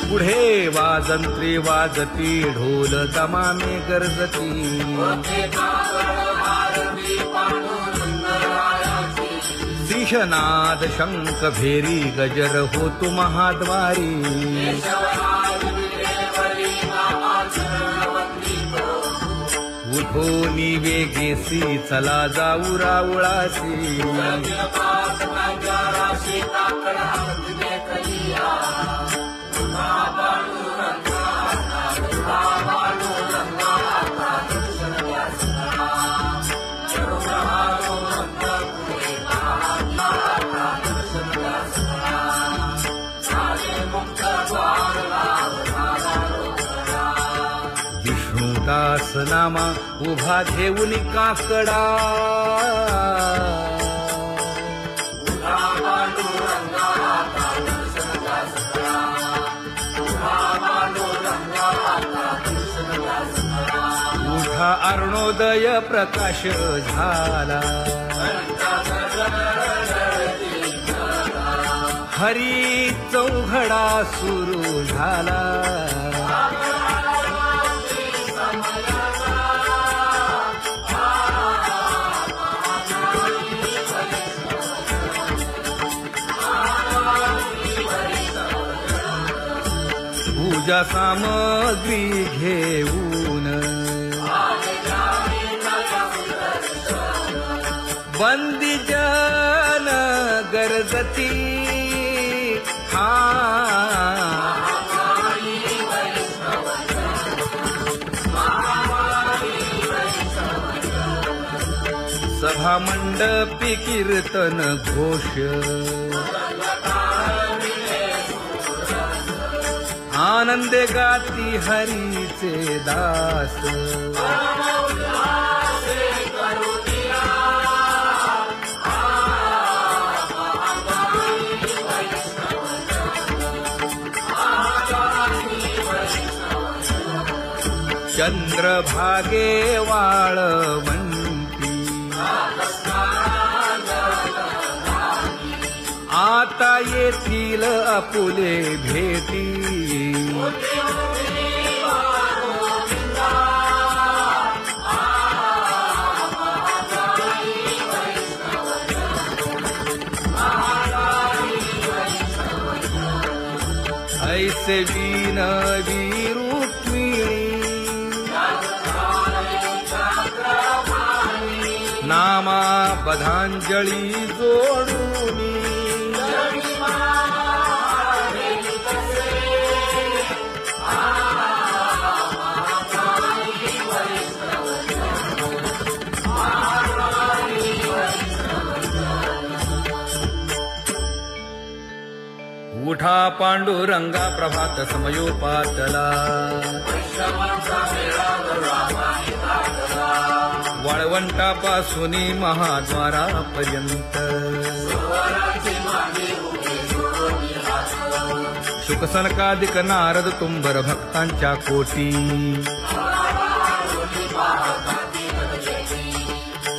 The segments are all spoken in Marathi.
पुढे वाजंत्री वाजती ढोल दमामे गरजती शिशनाद शंख भेरी गजर होतु महाद्वारी उठोनी वेगेसी चला जाऊ रावळासी विष्णुदास नामा उभा घेऊन काकडा उठा अरुणोदय प्रकाश झाला हरी चौघडा सुरू झाला पूजा सामग्री घेऊन बंदी जन गरजती सभा मंडपी कीर्तन घोष आनंदे गाती हरीचे दास चंद्रभागे वाळवंती आता येथील आपुले भेटी ऐसे विनवी रुक्मिणी नामा पदांजली जोडूनी उठा पांडुरंगा प्रभात समयोपातला वाळवंटापासून महाद्वारापर्यंत शुकसनकादिक नारद तुंबर भक्तांच्या कोटी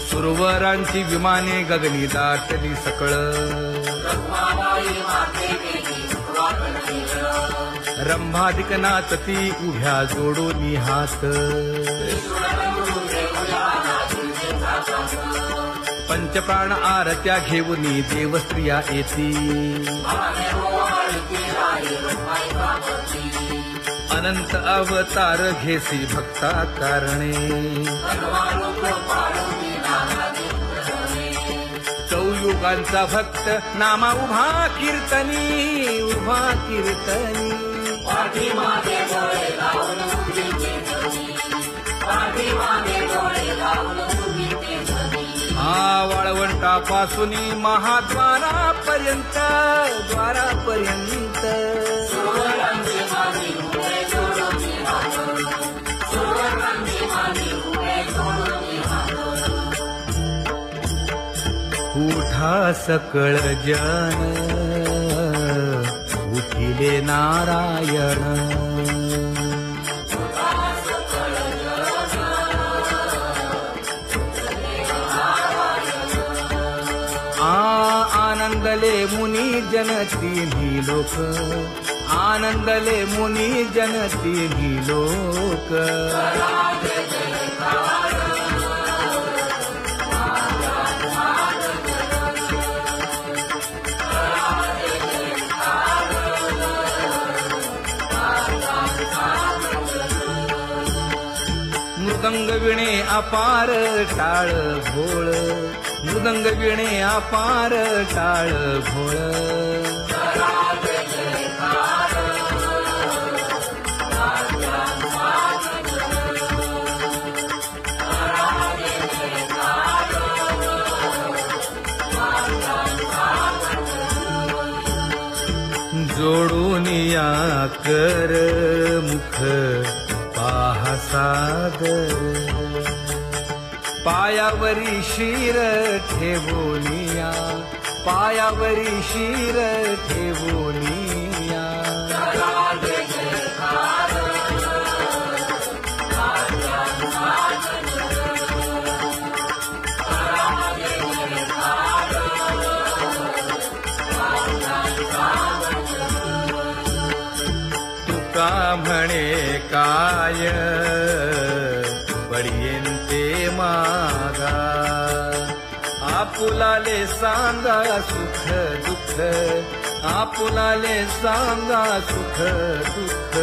सुरवरांची विमाने गगनी दाटली सकळ रंभादिक नाचती उभ्या जोडोनी हात पंचप्राण आरत्या घेऊनी देवस्त्रिया येती अनंत अवतार घेसी भक्ता कारणे चौयुगांचा भक्त नामा उभा कीर्तनी उभा कीर्तनी वाळवंटापासून महाद्वारापर्यंत द्वारापर्यंत उठा सकळ जन उठिले नारायण आनंदले मुनी जन तिन्ही लोक, आनंदले मुनी जन तिन्ही लोक. मृदंग विणे अपार टाळ भोळ, मृदंग विणे अपार टाळ भोळ. जोडून या कर मुख पाहा सागर, पायावरी शिर ठेवोनिया, पायावरी शिर ठेवोनिया. तुका म्हणे काय बडियेंते मागा, आपुलाले सांगा सुख दुःख, आपुलाले सांगा सुख दुःख.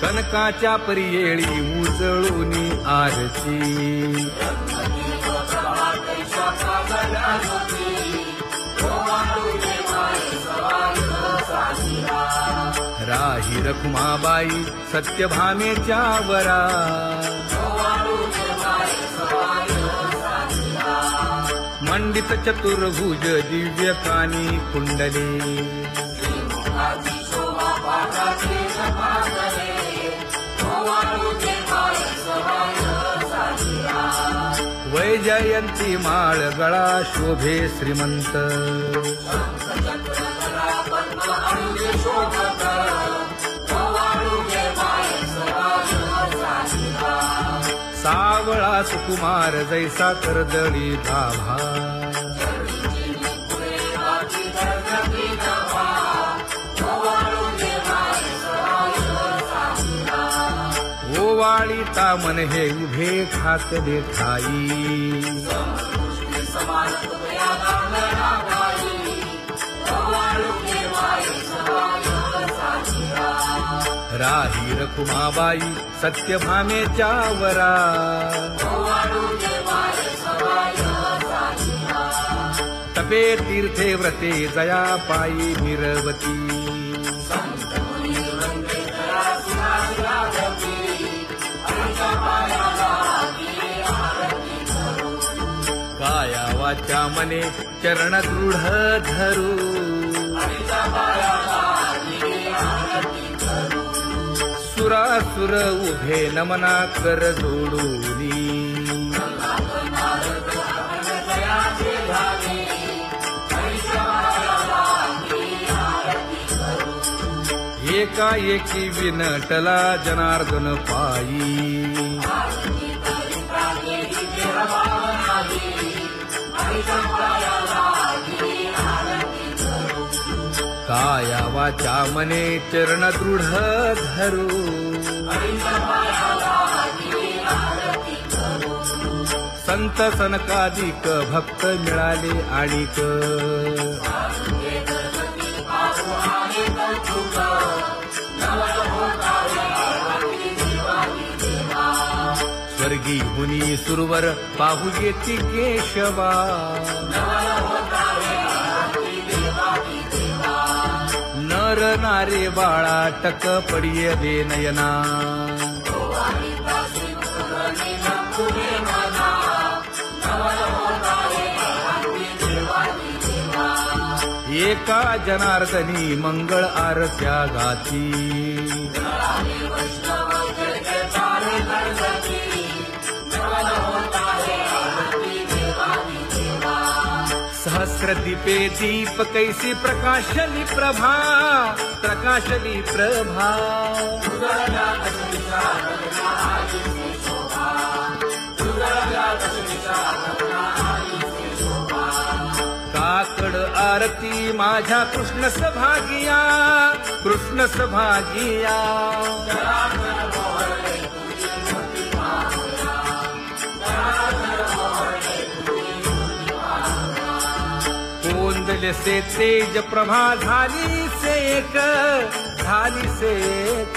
कनकाच्या परियेळी उजळूनी आरती, राही रखुमाबाई सत्यभामेच्या वरा, मंडित चतुर्भुज दिव्य कानी कुंडले, वैजयंती माळ गळा शोभे श्रीमंत, सावळा सुकुमार जैसा कर्दळी गाभा, ओवाळी तामन हे उभे खाकले ठाई, राही रखुमाबाई सत्यभामेच्या वरा, तपे तीर्थे व्रते जया पायी मिरवती, काया वाचा मने चरण दृढ धरू, सुरासुर उभे नमना कर जोडूनी, एकाएकी विनटला जनार्दन पायी, काया वाचा मने चरण दृढ धरू, संत सनकादिक भक्त मिळाले आणिक, स्वर्गी मुनी सुरवर पाहू येती केशवा, नर नारे बाळा टक पडिये दे नयना, एका जनार्दनी मंगळ आरत्या गाती, काया वाचा मने सहस्रदीपे दीप कैसी प्रकाशली प्रभा, प्रकाशली प्रभा. काकड आरती माझ्या कृष्ण सभागिया, कृष्ण सभागिया. कोंदले से तेज प्रभा झाली से एक, झाली से एक.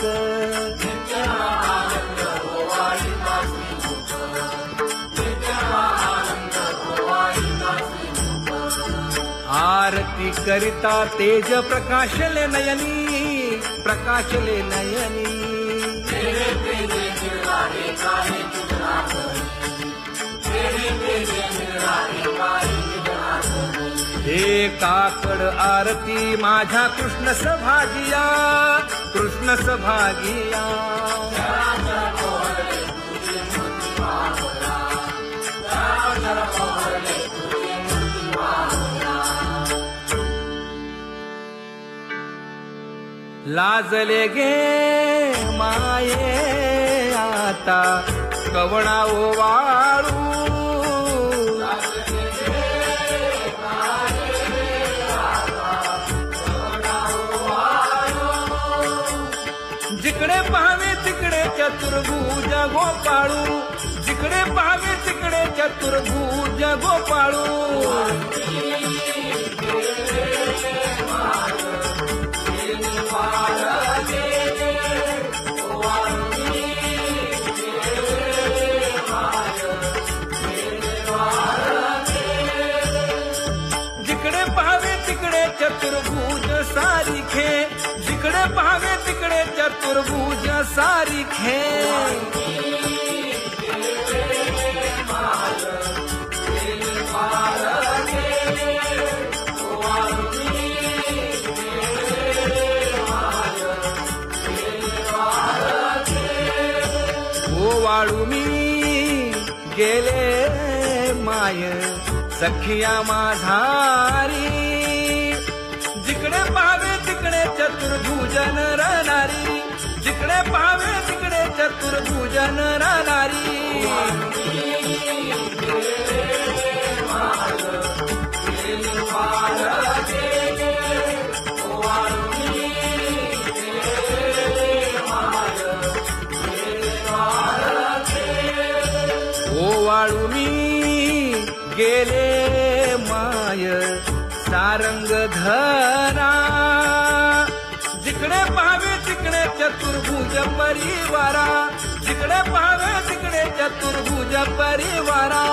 आरती करिता तेज प्रकाशले नयनी, प्रकाशले नयनी. हे काकड आरती माझ्या कृष्ण सभागिया, कृष्ण सभागिया. लाजले गे माये आता कवणा ओवाळू. जिकडे पाहावे तिकडे चतुर्भुज गोपाळू, जिकडे पाहावे तिकडे चतुर्भुज गोपाळू. जिकडे पाहावे तिकडे चतुर्भुज सारिखे, जिकडे पाहावे तिकडे चतुर्भुज सारिखे. ओवाळू मी गेले माय सखिया माझारी. जिकडे पाहावे तिकडे चतुर्भुज नरनारी, जिकडे पाहावे तिकडे चतुर्भुज नरनारी. ओवाळू मी गेले माय सारंग धरा. जिकडे पाहावे तिकडे चतुर्भुज परिवारा, जिकडे पाहावे तिकडे चतुर्भुज परिवारा.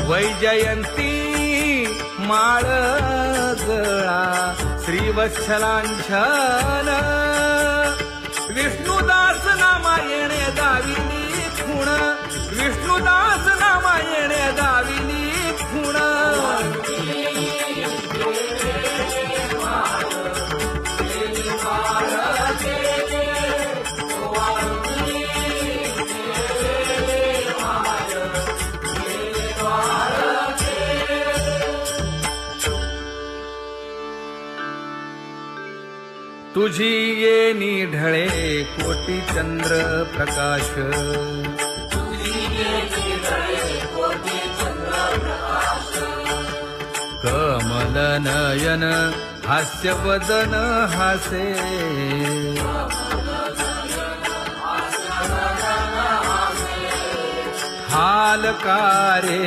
वैजयंती माळ गळा श्रीवत्सलांछन. विष्णुदास नामायणे दाविनी खूण, विष्णुदास नामायणे दाविनी खूण. तुझी येनी ढळे कोटी चंद्र प्रकाश. कमल नयन हास्य वदन हासे. हालकारे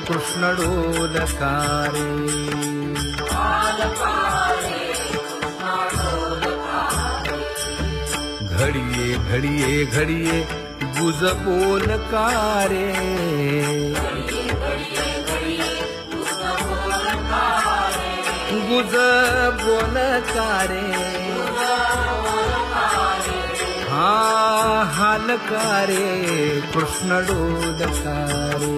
कृष्ण डोलकारे. घडिये घडिये घडिये गुज बोलकारे. गुज बोलकारे. हा हालकारे कृष्ण डोलकारे.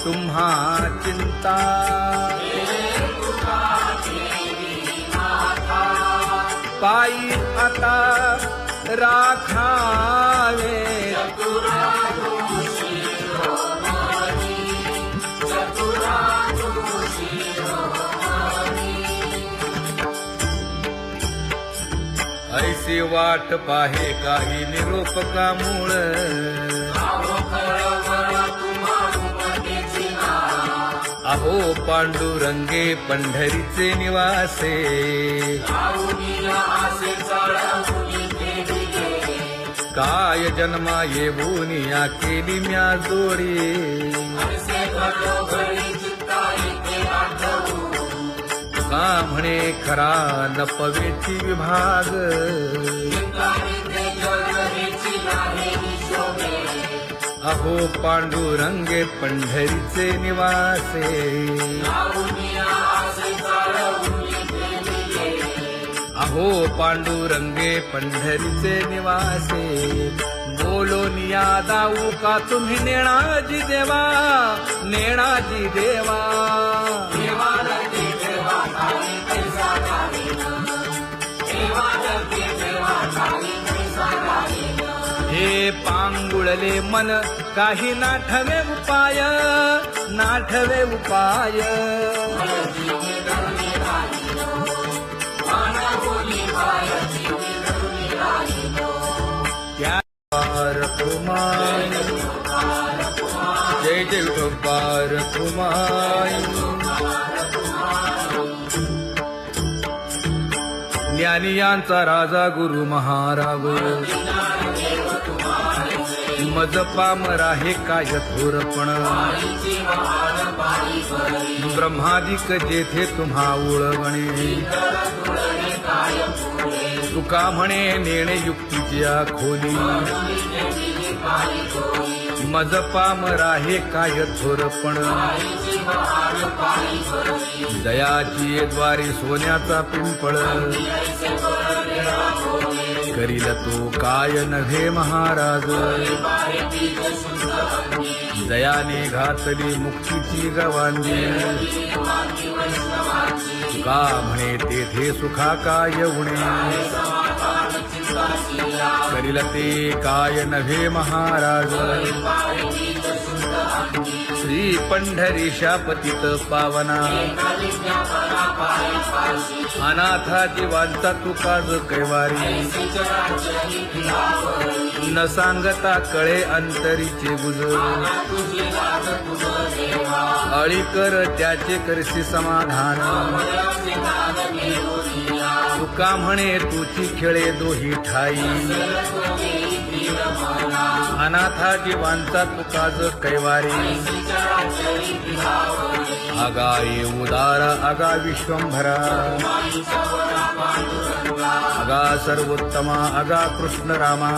तुम्हा चिंता पायी आता राखावे ऐसी वाट पाहे काही निरोप का मूळ अहो पांडुरंगे पंढरीचे निवासे काय जन्मा येऊन या केली म्या जोडी का म्हणे खरा नपवेची विभाग अहो पांडुरंगे पंढरीचे निवासे अहो पांडुरंगे पंढरीचे निवासे बोलोनिया दाऊ का तुम्ही नेणाजी देवा नेणाजी देवा हे पांगुळले मन काही नाठवे उपाय नाठवे उपाय जय जय विठोबार कुमार ज्ञानियांचा राजा गुरु महाराज मज पामरा हे काय थोरपण ब्रह्मादिक जेथे तुम्हा उळवणे तुका म्हणे नेणे युक्तीची खोली मज पामरा हे काय थोरपण दयाची द्वारी सोन्याचा पिंपळ करील तो काय नव्हे महाराज दयाने घातली मुक्तीची गवांगी का म्हणे तेथे सुखा काय उणे करील ते काय नव्हे महाराज श्री पंढरीशा पतित पावना अनाथा जीवांचा तुका ज कैवारी न सांगता कळे अंतरीचे गुज अळी कर त्याचे करशी समाधान तुका म्हणे तुची खेळे दोही ठाई अनाथा जीवांचा तुका ज कैवारी आगा ये उदार आगा विश्वंभरा आगा सर्वोत्तमा आगा कृष्ण रामा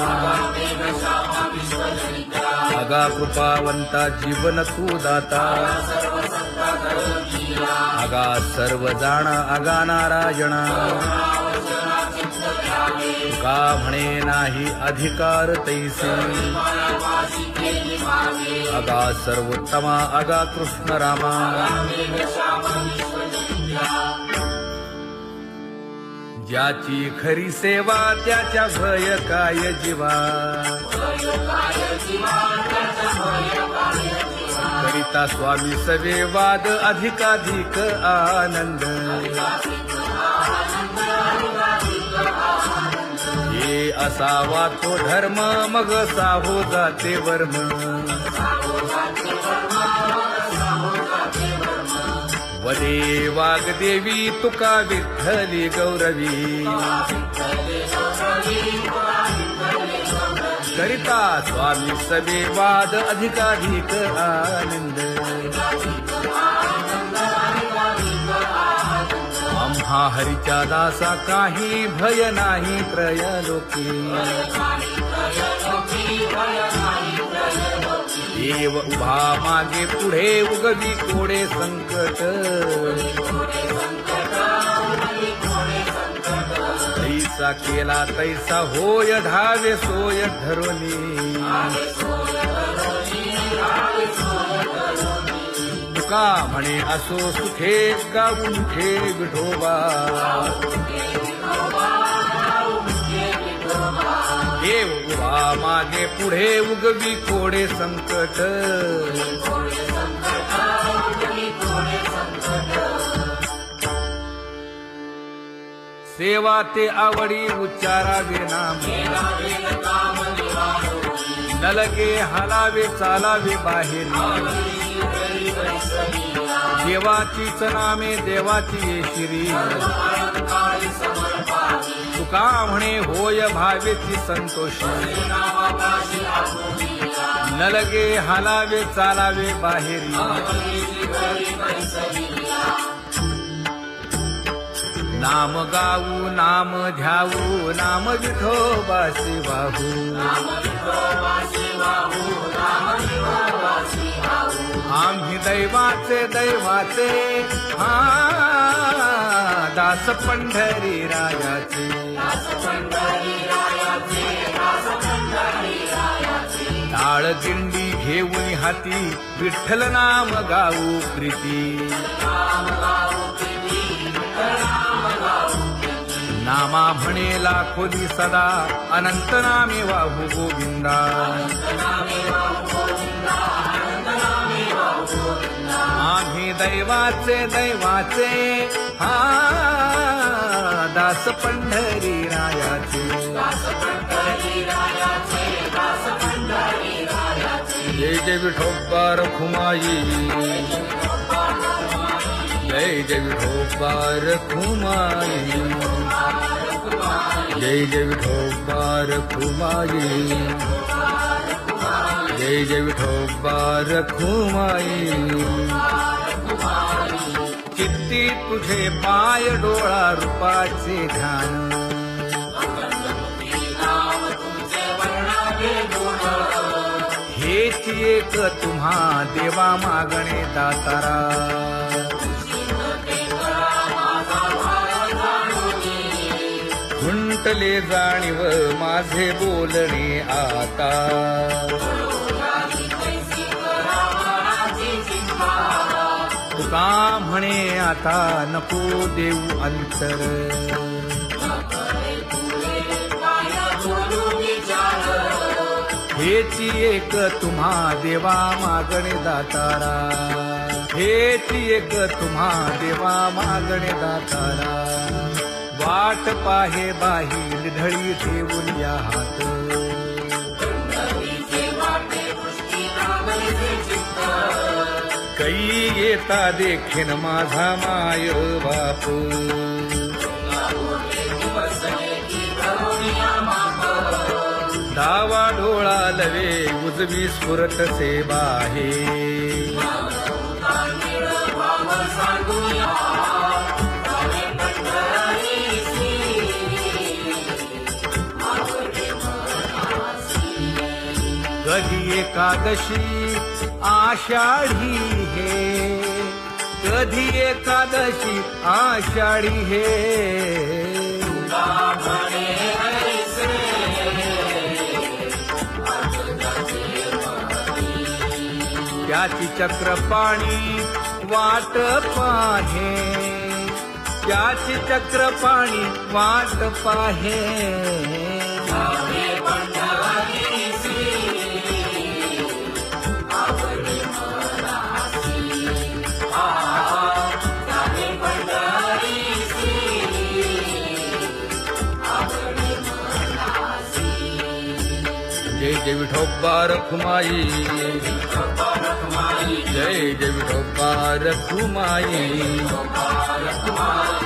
आगा कृपावंता जीवन तू दाता आगा सर्व जाणा आगा नारायणा का म्हणे नाही अधिकार तैसे आगा सर्वोत्तमा आगा कृष्ण रामा ज्याची खरी सेवा त्याच्या भय काय जीवा करिता स्वामी सवे वाद अधिकाधिक आनंद हे असावा तो धर्म मग साहो जाते वर्म वदे वाग्देवी तुका विठ्ठली गौरवी करिता स्वामी सवे वाद अधिकाधिक आनंद आम्हा हरीच्या दासा काही भय नाही त्रयलोकी देव उभा मागे पुढे उगवी कोडे संकट तैसा केला तैसा होय धावे सोय धरोनी तुका म्हणे असो सुखे गाऊन घे विठोबा देव उभा मागे पुढे उगवी कोडे संकट सेवा ते आवडी उच्चारावे नाम न लगे हालावे चालावे बाहेरी देवाचीच नामे देवाची येशिरी तुका म्हणे होय भावेची संतोषी न लगे हालावे चालावे बाहेरी नाम गाऊ नाम ध्याऊ नाम विठोबासी वाहू आम्ही दैवाचे हा दास पंढरी रायाचे टाळ दिंडी घेऊन हाती विठ्ठल नाम गाऊ प्रीती नामा म्हणेला खोली सदा अनंत नामे वाहू गोविंदा आम्ही दैवाचे हा दास पंढरी रायाचे जय जय विठोबा रखुमाई जय जय विठोबा रखुमाई जय जय विठोबा रखुमाई जय जय विठोबा रखुमाई चित्ती तुझे पाय डोळा रूपाचे ध्यान हेच एक तुम्हा देवा मागणे दातारा खुंटले जाणीव माझे बोलणे आता तुका म्हणे आता नको देऊ अंतर हेची एक तुम्हा देवा मागणे दातारा हेची एक तुम्हा देवा मागणे दातारा वाट पाहे बाही ढळी ठेवून या हात कै येता देखेन माझा माय बाप डावा डोळा लवे उजवी स्फुरत से बाहे कधी एकादशी आषाढी हे कधी एकादशी आषाढी हे त्याची चक्रपाणी वाट पाहे त्याची चक्रपाणी वाट पाहे जय जय विठोबा रखुमाई जय जय विठोबा रखुमाई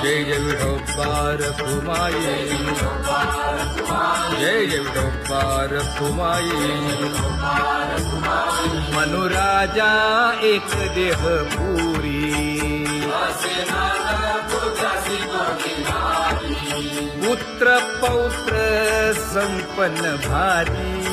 जय जय विठोबा रखुमाई जय जय विठोबा रखुमाई मनुराजा एक देह पुरी पुत्र पौत्र संपन्न भारी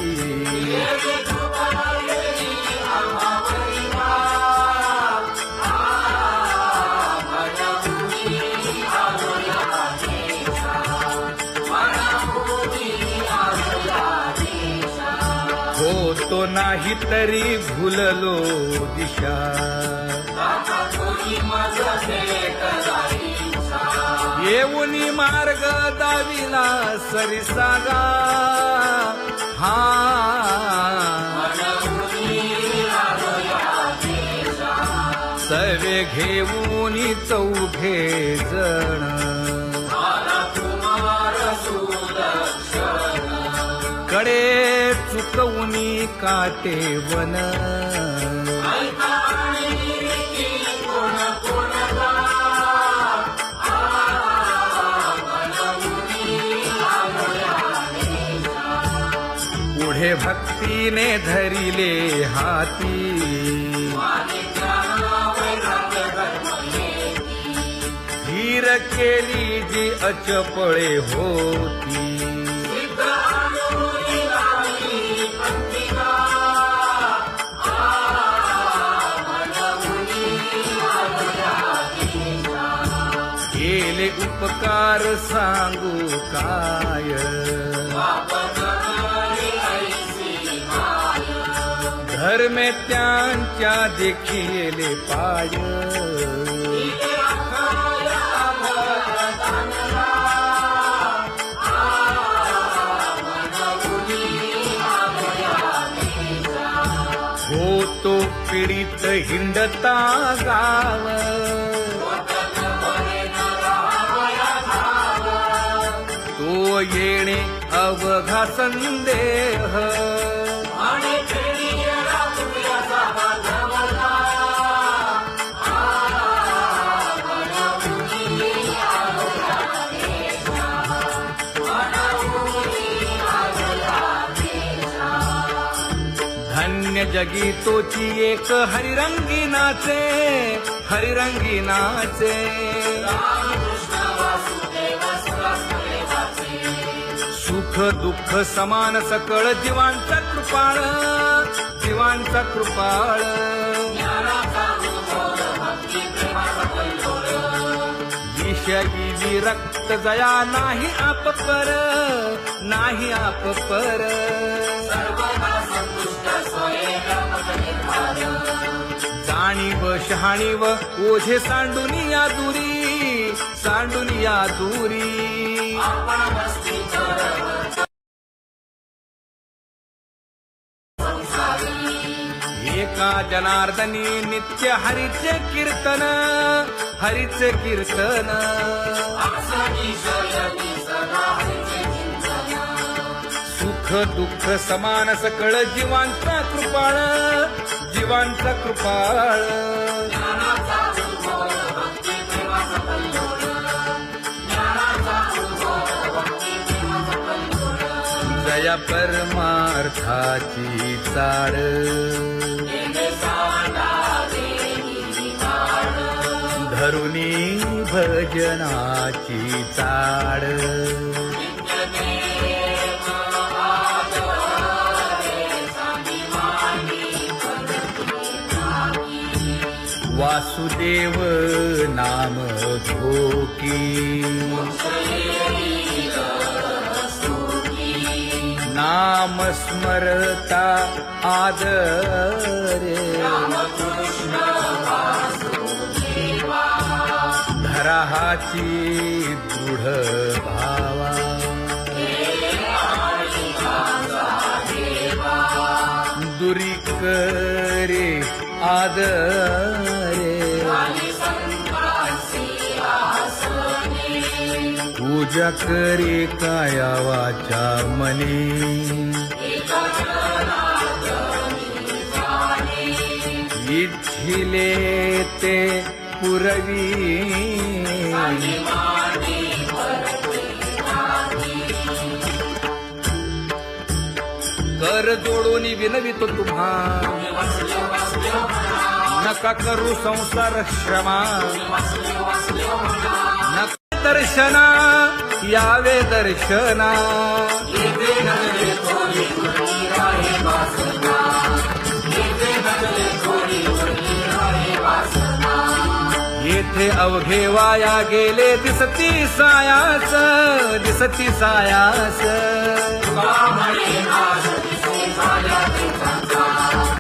हो तो नाही तरी भुललो दिशा येऊनी मार्ग दाविला सरिसागा हा सवे घेऊनी चौघे जण कडे चुकवूनी काटे वन पुढे भक्तीने धरिले हाती धीर केली जी अचपळे होती केले उपकार सांगू काय धर्मे त्यांच्या देखिले पाय होतो पीडित हिंडता गाव तो येणे अवघा संदेह धन्य जगी तोची एक हरिरंगी नाचे हरिरंगी नाचे सुख दुःख समान सकळ जीवांचा कृपाळ जीवांचा कृपाळ विषयी विरक्त जया नाही आपपर नाही आपपर जाणीव शहाणीव ओझे सांडुनिया दूरी एका जनार्दनी नित्य हरीचे कीर्तन सुख दुःख समान सकळ जीवांचा कृपाळ जया परमार्थाची चाळ धरुनी भजनाची चाळ वासुदेव नाम घोकी नाम स्मरता आदरे धराहाची दृढ भावा दुरी करे आदरे पूजा करे काया वाचा मनी इच्छिले ते पुरवी कर जोडून विनवितो तुम्हा नका करू संसार श्रमा नका दर्शना यावे दर्शना येथे अवघे वाया गेले दिसती सायास